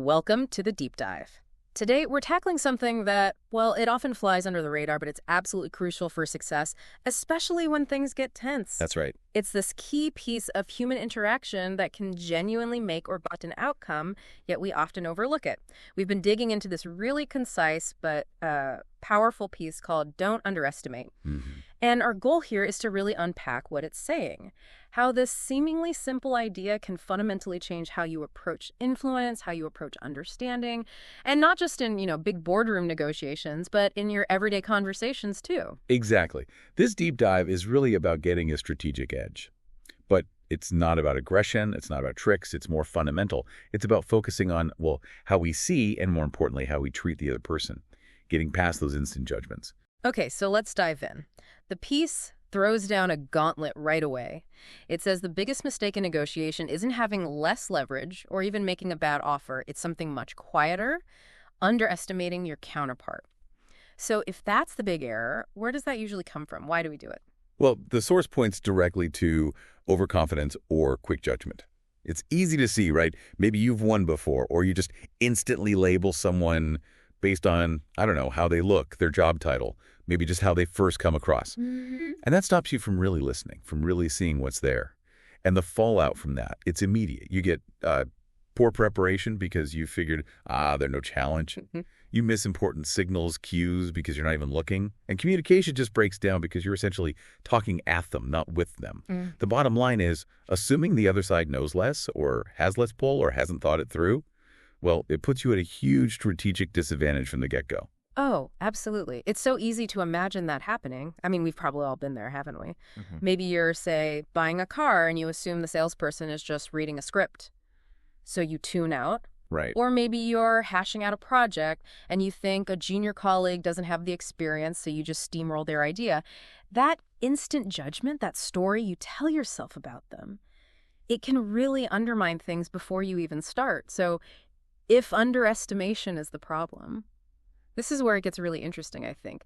Welcome to the deep dive. Today, we're tackling something that, well, it often flies under the radar, but it's absolutely crucial for success, especially when things get tense. That's right. It's this key piece of human interaction that can genuinely make or bust an outcome, yet we often overlook it. We've been digging into this really concise but powerful piece called Don't Underestimate. And our goal here is to really unpack what it's saying, how this seemingly simple idea can fundamentally change how you approach influence, how you approach understanding, and not just in, big boardroom negotiations, but in your everyday conversations too. Exactly. This deep dive is really about getting a strategic edge. But it's not about aggression, it's not about tricks, it's more fundamental. It's about focusing on, well, how we see and more importantly, how we treat the other person, getting past those instant judgments. Okay, so let's dive in. The piece throws down a gauntlet right away. It says the biggest mistake in negotiation isn't having less leverage or even making a bad offer. It's something much quieter, underestimating your counterpart. So if that's the big error, where does that usually come from? Why do we do it? Well, the source points directly to overconfidence or quick judgment. It's easy to see, right? Maybe you've won before, or you just instantly label someone based on, I don't know, how they look, their job title, maybe just how they first come across. And that stops you from really listening, from really seeing what's there. And the fallout from that, it's immediate. You get poor preparation because you figured, there's no challenge. You miss important signals, cues, because you're not even looking. And communication just breaks down because you're essentially talking at them, not with them. The bottom line is, assuming the other side knows less or has less pull or hasn't thought it through, well, it puts you at a huge strategic disadvantage from the get-go. Oh, absolutely. It's so easy to imagine that happening. I mean, we've probably all been there, haven't we? Maybe you're, say, buying a car and you assume the salesperson is just reading a script. So you tune out. Right. Or maybe you're hashing out a project and you think a junior colleague doesn't have the experience, so you just steamroll their idea. That instant judgment, that story you tell yourself about them, it can really undermine things before you even start. So if underestimation is the problem, this is where it gets really interesting, I think.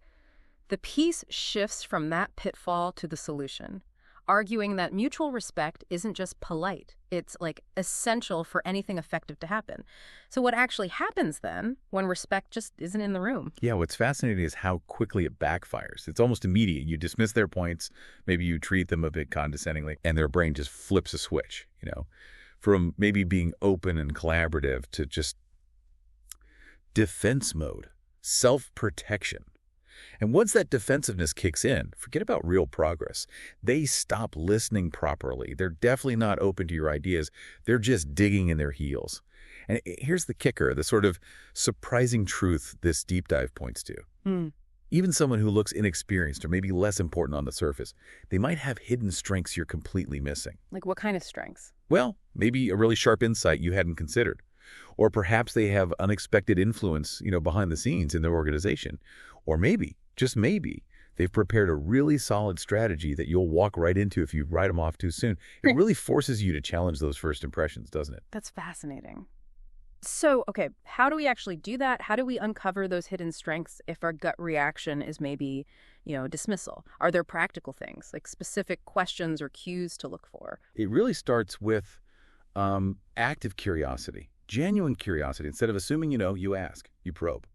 The piece shifts from that pitfall to the solution, arguing that mutual respect isn't just polite. It's essential for anything effective to happen. So what actually happens then when respect just isn't in the room? Yeah, what's fascinating is how quickly it backfires. It's almost immediate. You dismiss their points, maybe you treat them a bit condescendingly, and their brain just flips a switch, from maybe being open and collaborative to just defense mode, self-protection. And once that defensiveness kicks in, forget about real progress. They stop listening properly. They're definitely not open to your ideas. They're just digging in their heels. And here's the kicker, the sort of surprising truth this deep dive points to. Even someone who looks inexperienced or maybe less important on the surface, they might have hidden strengths you're completely missing. Like what kind of strengths? Well, maybe a really sharp insight you hadn't considered. Or perhaps they have unexpected influence, behind the scenes in their organization. Or maybe, just maybe, they've prepared a really solid strategy that you'll walk right into if you write them off too soon. It really forces you to challenge those first impressions, doesn't it? That's fascinating. So, okay, how do we actually do that? How do we uncover those hidden strengths if our gut reaction is maybe, dismissal? Are there practical things, like specific questions or cues to look for? It really starts with active curiosity, genuine curiosity. Instead of assuming you ask, you probe.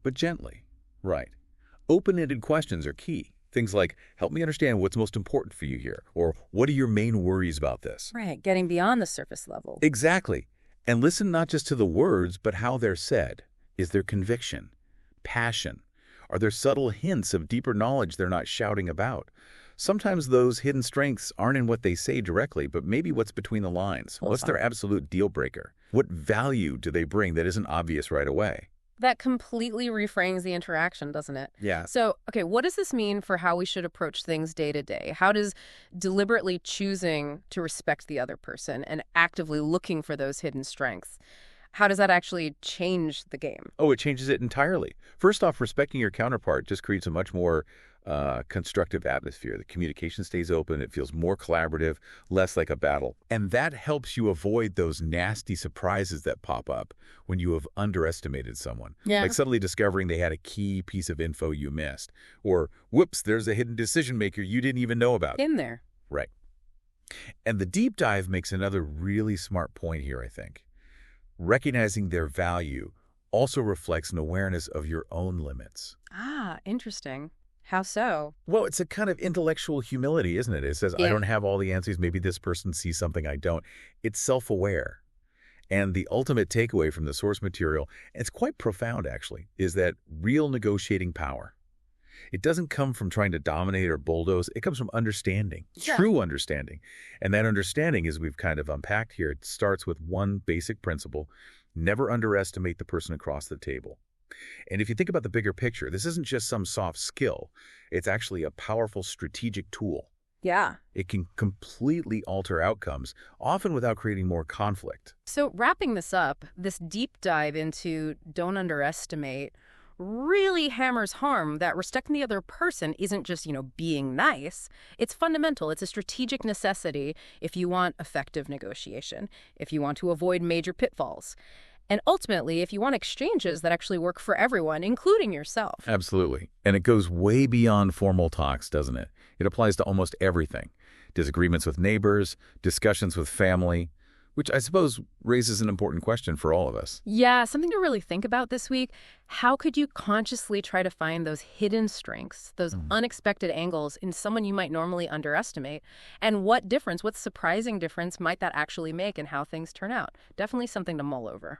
But gently, right. Open-ended questions are key. Things like, help me understand what's most important for you here, or what are your main worries about this? Right, getting beyond the surface level. Exactly. And listen not just to the words, but how they're said. Is there conviction, passion? Are there subtle hints of deeper knowledge they're not shouting about? Sometimes those hidden strengths aren't in what they say directly, but maybe what's between the lines. What's their absolute deal breaker? What value do they bring that isn't obvious right away? That completely reframes the interaction, doesn't it? Yeah. So, okay, what does this mean for how we should approach things day to day? How does deliberately choosing to respect the other person and actively looking for those hidden strengths, how does that actually change the game? Oh, it changes it entirely. First off, respecting your counterpart just creates a much more constructive atmosphere. The communication stays open. It feels more collaborative, less like a battle. And that helps you avoid those nasty surprises that pop up when you have underestimated someone. Yeah. Like suddenly discovering they had a key piece of info you missed. Or, whoops, there's a hidden decision maker you didn't even know about. In there. Right. And the deep dive makes another really smart point here, I think. Recognizing their value also reflects an awareness of your own limits. Ah, interesting. How so? Well, it's a kind of intellectual humility, isn't it? It says, I Yeah. don't have all the answers. Maybe this person sees something I don't. It's self-aware. And the ultimate takeaway from the source material, and it's quite profound actually, is that real negotiating power. It doesn't come from trying to dominate or bulldoze. It comes from understanding, Yeah. true understanding. And that understanding, as we've kind of unpacked here, it starts with one basic principle: never underestimate the person across the table. And if you think about the bigger picture, this isn't just some soft skill. It's actually a powerful strategic tool. Yeah. It can completely alter outcomes, often without creating more conflict. So wrapping this up, this deep dive into don't underestimate really hammers home that respecting the other person isn't just, being nice. It's fundamental. It's a strategic necessity if you want effective negotiation, if you want to avoid major pitfalls, and ultimately, if you want exchanges that actually work for everyone, including yourself. Absolutely. And it goes way beyond formal talks, doesn't it? It applies to almost everything. Disagreements with neighbors, discussions with family, which I suppose raises an important question for all of us. Yeah, something to really think about this week. How could you consciously try to find those hidden strengths, those unexpected angles in someone you might normally underestimate? And what surprising difference might that actually make in how things turn out? Definitely something to mull over.